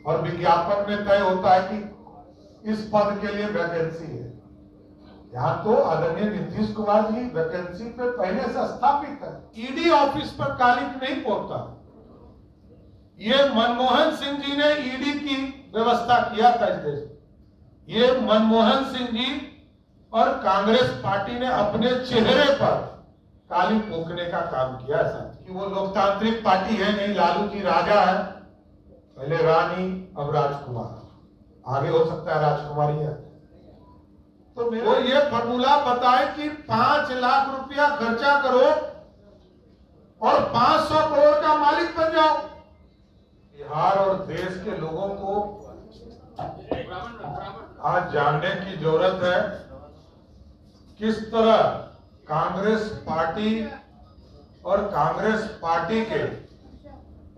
और विज्ञापन में तय होता है कि इस पद के लिए वैकेंसी है। यहाँ तो आदरणीय नीतीश कुमार जी वैकेंसी पे पहले से स्थापित है। ईडी ऑफिस पर कालिक नहीं पहुंचता। ये मनमोहन सिंह जी ने ईडी की व्यवस्था किया था इस देश में। ये मनमोहन सिंह जी और कांग्रेस पार्टी ने अपने चेहरे पर काली पोकने का काम किया है कि वो लोकतांत्रिक पार्टी है नहीं, लालू जी राजा है, पहले रानी अब राजकुमार, आगे हो सकता है राजकुमारी है। तो वो ये फॉर्मूला बताए कि 5 लाख रुपया खर्चा करो और 500 करोड़ का मालिक बन जाओ। बिहार और देश के लोगों को आज जानने की जरूरत है किस तरह कांग्रेस पार्टी और कांग्रेस पार्टी के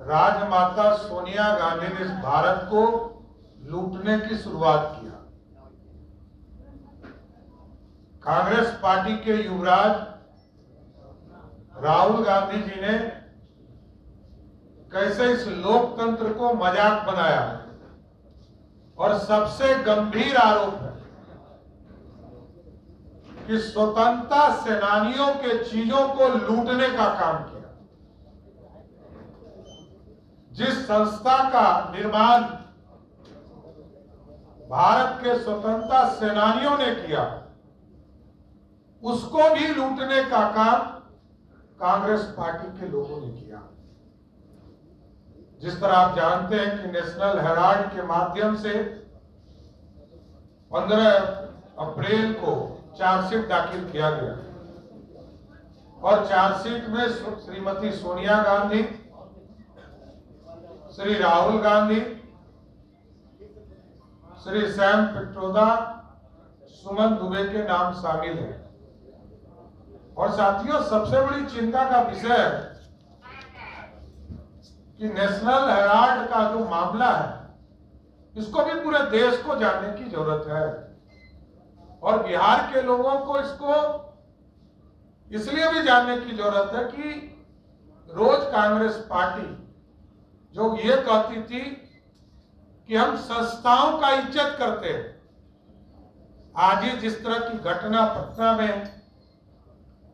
राजमाता सोनिया गांधी ने इस भारत को लूटने की शुरुआत किया। कांग्रेस पार्टी के युवराज राहुल गांधी जी ने कैसे इस लोकतंत्र को मजाक बनाया और सबसे गंभीर आरोप है कि स्वतंत्रता सेनानियों के चीजों को लूटने का काम किया। जिस संस्था का निर्माण भारत के स्वतंत्रता सेनानियों ने किया उसको भी लूटने का काम कांग्रेस पार्टी के लोगों ने किया। जिस तरह आप जानते हैं कि नेशनल हेराल्ड के माध्यम से 15 अप्रैल को चार्जशीट दाखिल किया गया और चार्जशीट में श्रीमती सोनिया गांधी, श्री राहुल गांधी, श्री सैम पिट्रोदा, सुमन दुबे के नाम शामिल हैं। और साथियों, सबसे बड़ी चिंता का विषय है कि नेशनल हेराल्ड का जो मामला है इसको भी पूरे देश को जानने की जरूरत है और बिहार के लोगों को इसको इसलिए भी जानने की जरूरत है कि रोज कांग्रेस पार्टी जो ये कहती थी कि हम संस्थाओं का इज्जत करते हैं, आज ही जिस तरह की घटना पटना में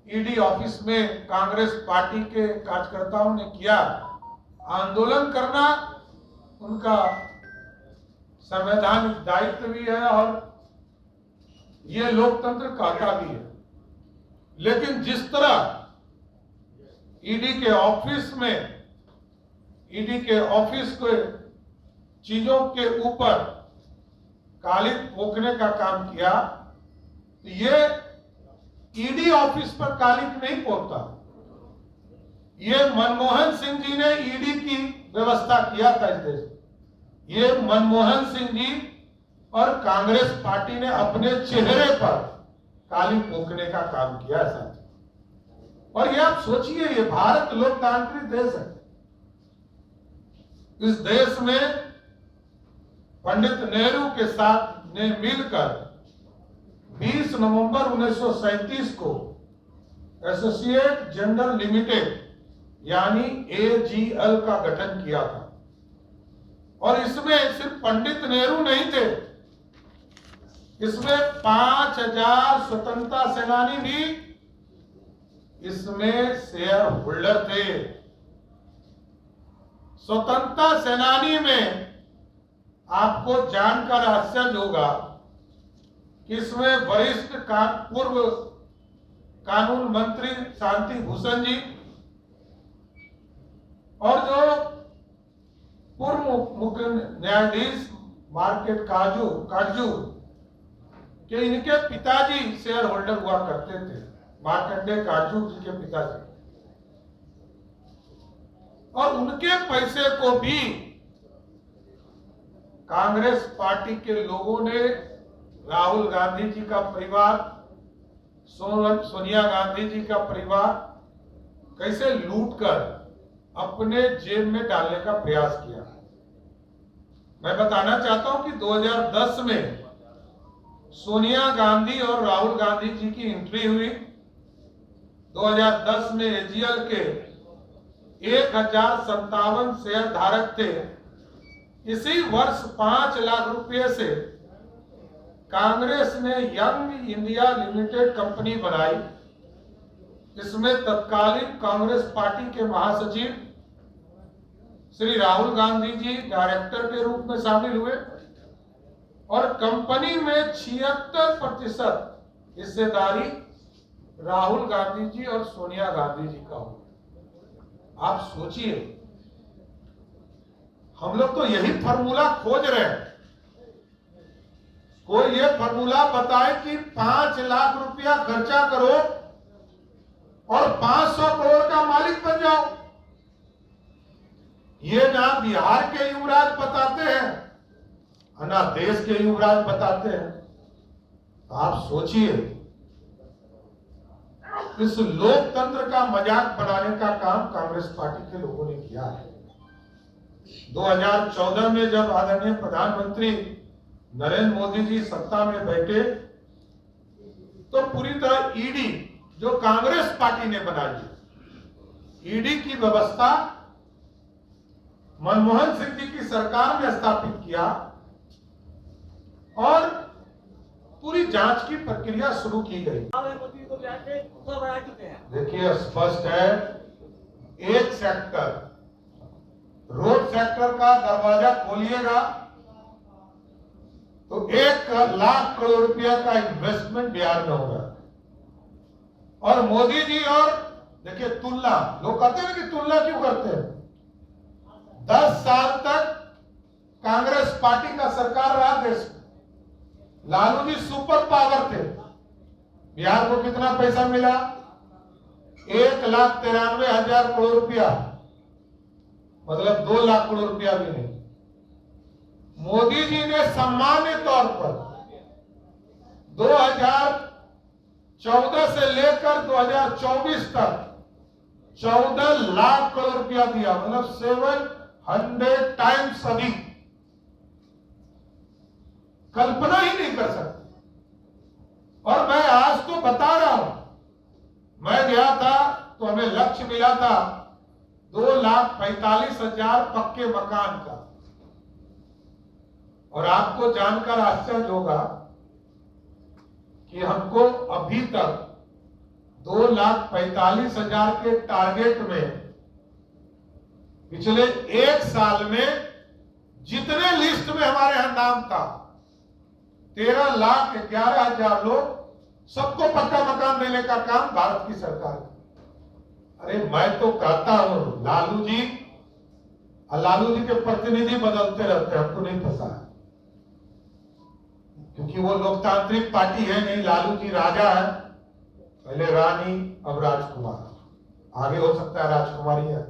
ईडी ऑफिस में कांग्रेस पार्टी के कार्यकर्ताओं ने किया, आंदोलन करना उनका संवैधानिक दायित्व भी है और ये लोकतंत्र कहता भी है। लेकिन जिस तरह ईडी के ऑफिस के चीजों के ऊपर कालिक पोकने का काम किया, तो ये ईडी ऑफिस पर कालिक नहीं पोता। ये मनमोहन सिंह जी ने ईडी की व्यवस्था किया था इस देश में। ये मनमोहन सिंह जी और कांग्रेस पार्टी ने अपने चेहरे पर काली पोकने का काम किया है साथ। और ये आप सोचिए, ये भारत लोकतांत्रिक देश है। इस देश में पंडित नेहरू के साथ ने मिलकर 20 नवंबर 1937 को एसोसिएट जनरल लिमिटेड यानी एजीएल का गठन किया था। और इसमें सिर्फ पंडित नेहरू नहीं थे, इसमें 5000 स्वतंत्रता सेनानी भी इसमें शेयर होल्डर थे। स्वतंत्रता सेनानी में आपको जानकर आश्चर्य होगा कि इसमें वरिष्ठ पूर्व कानून मंत्री शांति भूषण जी और जो पूर्व मुख्य न्यायाधीश मार्केट काजू के इनके पिताजी शेयर होल्डर हुआ करते थे, मार्कंडेय काजू जी के पिताजी। और उनके पैसे को भी कांग्रेस पार्टी के लोगों ने राहुल गांधी जी का परिवार, सोनिया गांधी जी का परिवार कैसे लूटकर अपने जेब में डालने का प्रयास किया। मैं बताना चाहता हूं कि 2010 में सोनिया गांधी और राहुल गांधी जी की एंट्री हुई। 2010 में एजीएल के 1057 शेयर धारक थे इसी वर्ष 5 लाख रुपए से कांग्रेस ने यंग इंडिया लिमिटेड कंपनी बनाई। इसमें तत्कालीन कांग्रेस पार्टी के महासचिव श्री राहुल गांधी जी डायरेक्टर के रूप में शामिल हुए और कंपनी में 76% हिस्सेदारी राहुल गांधी जी और सोनिया गांधी जी का हो। आप सोचिए, हम लोग तो यही फार्मूला खोज रहे हैं। कोई ये फार्मूला बताए कि 5 लाख रुपया खर्चा करो और 500 करोड़ का मालिक बन जाओ। ये ना बिहार के युवराज बताते हैं ना देश के युवराज बताते हैं। तो आप सोचिए, इस लोकतंत्र का मजाक बनाने का काम कांग्रेस पार्टी के लोगों ने किया है। 2014 में जब आदरणीय प्रधानमंत्री नरेंद्र मोदी जी सत्ता में बैठे तो पूरी तरह ईडी जो कांग्रेस पार्टी ने बनाई, ईडी की व्यवस्था मनमोहन सिंह जी की सरकार ने स्थापित किया और पूरी जांच की प्रक्रिया शुरू की गई। देखिए, स्पष्ट है, एक सेक्टर रोड सेक्टर का दरवाजा खोलिएगा तो 1 लाख करोड़ रुपया का इन्वेस्टमेंट बिहार में होगा। और मोदी जी और देखिए तुलना, लोग कहते हैं कि तुलना क्यों करते हैं। 10 साल तक कांग्रेस पार्टी का सरकार रहा देश में, लालू जी सुपर पावर थे। बिहार को कितना पैसा मिला? 1,93,000 करोड़ रुपया, मतलब 2 लाख करोड़ रुपया भी नहीं। मोदी जी ने सामान्य तौर पर 2014 से लेकर 2024 तक 14 लाख करोड़ रुपया दिया, मतलब 700 टाइम्स अधिक। कल्पना ही नहीं कर सकते। और मैं आज तो बता रहा हूं, मैं गया था तो हमें लक्ष्य मिला था 2,45,000 पक्के मकान का। और आपको जानकर आश्चर्य होगा कि हमको अभी तक 2,45,000 के टारगेट में पिछले 1 साल में जितने लिस्ट में हमारे यहां नाम था 13,11,000 लोग, सबको पक्का मकान देने का काम भारत की सरकार है। अरे मैं तो कहता हूं लालू जी के प्रतिनिधि बदलते रहते हैं, हमको नहीं पता है क्योंकि वो लोकतांत्रिक पार्टी है नहीं। लालू जी राजा है, पहले रानी अब राजकुमार, आगे हो सकता है राजकुमारी है।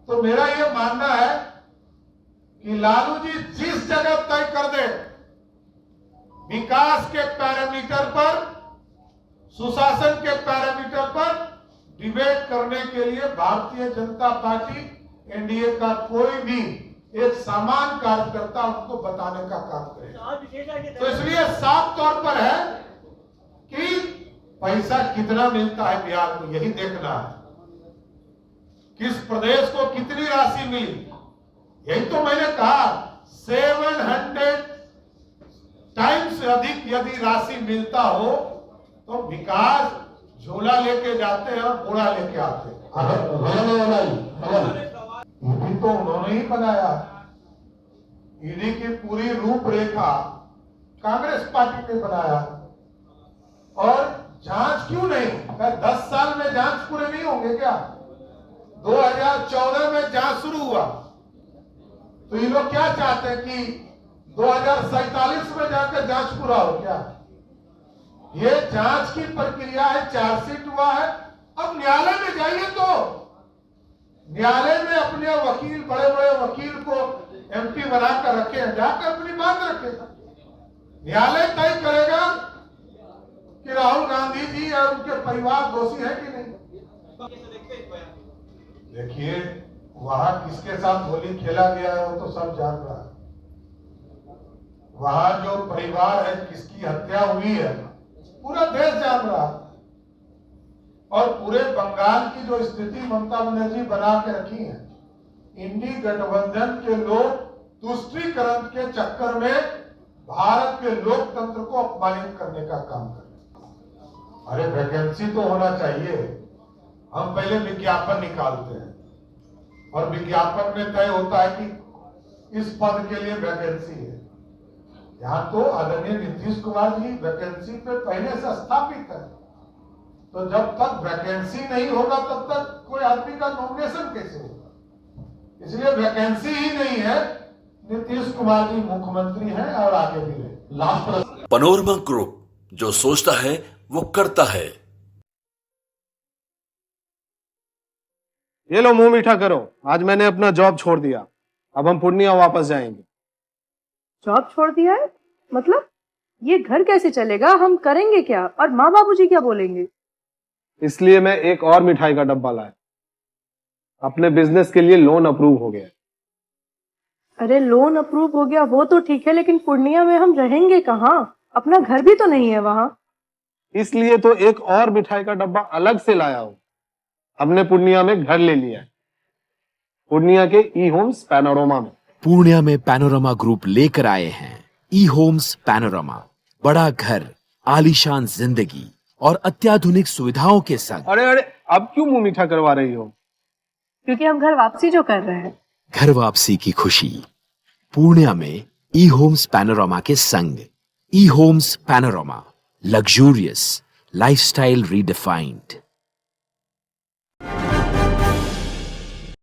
तो मेरा ये मानना है कि लालू जी जिस जगह तय कर दे विकास के पैरामीटर पर, सुशासन के पैरामीटर पर डिबेट करने के लिए भारतीय जनता पार्टी, एनडीए का कोई भी एक सामान्य कार्यकर्ता उनको बताने का काम करेगा। तो इसलिए साफ तौर पर है कि पैसा कितना मिलता है बिहार को, यही देखना है। किस प्रदेश को कितनी राशि मिली, यही तो मैंने कहा। 700 टाइम्स अधिक यदि राशि मिलता हो तो विकास झोला लेके जाते हैं और बोरा लेके आते हैं। ईडी तो उन्होंने ही बनाया। ईडी की पूरी रूपरेखा कांग्रेस पार्टी ने बनाया। और जांच क्यों नहीं? 10 साल में जांच पूरे नहीं होंगे क्या? 2014 में जांच शुरू हुआ तो ये लोग क्या चाहते हैं कि 2047 में जाकर जांच पूरा हो क्या? ये जांच की प्रक्रिया है, चार्जशीट हुआ है। अब न्यायालय में जाइए तो न्यायालय में अपने वकील, बड़े बड़े वकील को एमपी बनाकर रखे हैं, जाकर अपनी बात रखे। न्यायालय तय करेगा कि राहुल गांधी जी और उनके परिवार दोषी है कि नहीं। देखिए, वहां किसके साथ होली खेला गया है वो तो सब जान रहा है। वहां जो परिवार है, किसकी हत्या हुई है, पूरा देश जान रहा है। और पूरे बंगाल की जो स्थिति ममता बनर्जी बना के रखी है, इंडी गठबंधन के लोग तुष्टीकरण के चक्कर में भारत के लोकतंत्र को अपमानित करने का काम कर रहे हैं। अरे वैकेंसी तो होना चाहिए। हम पहले विज्ञापन निकालते हैं और विज्ञापन में तय होता है कि इस पद के लिए वैकेंसी है। यहाँ तो आदरणीय नीतीश कुमार जी वैकेंसी पे पहले से स्थापित है। तो जब तक वैकेंसी नहीं होगा तब तक कोई आदमी का नॉमिनेशन कैसे होगा? इसलिए वैकेंसी ही नहीं है। नीतीश कुमार जी मुख्यमंत्री हैं और आगे भी रहे। लास्ट प्रश्न। पैनोरमा ग्रुप, जो सोचता है वो करता है। ये लो मुंह मीठा करो, आज मैंने अपना जॉब छोड़ दिया। अब हम पूर्णिया वापस जाएंगे। जॉब छोड़ दिया है? मतलब ये घर कैसे चलेगा? हम करेंगे क्या? और माँ बाबूजी क्या बोलेंगे? इसलिए मैं एक और मिठाई का डब्बा लाया। अपने बिजनेस के लिए लोन अप्रूव हो गया। अरे लोन अप्रूव हो गया वो तो ठीक है, लेकिन पूर्णिया में हम रहेंगे कहाँ? अपना घर भी तो नहीं है वहाँ। इसलिए तो एक और मिठाई का डब्बा अलग से लाया हूँ। हमने पूर्णिया में घर ले लिया है, पूर्णिया के ई होम्स पैनोरमा में। पूर्णिया में पैनोरमा ग्रुप लेकर आए हैं ई होम्स पैनोरमा। बड़ा घर, आलीशान जिंदगी और अत्याधुनिक सुविधाओं के संग। अरे अरे, अब क्यों मुंह मीठा करवा रही हो? क्योंकि हम घर वापसी जो कर रहे हैं। घर वापसी की खुशी पूर्णिया में ई होम्स पैनोरमा के संग। ई Homes Panorama, luxurious lifestyle redefined.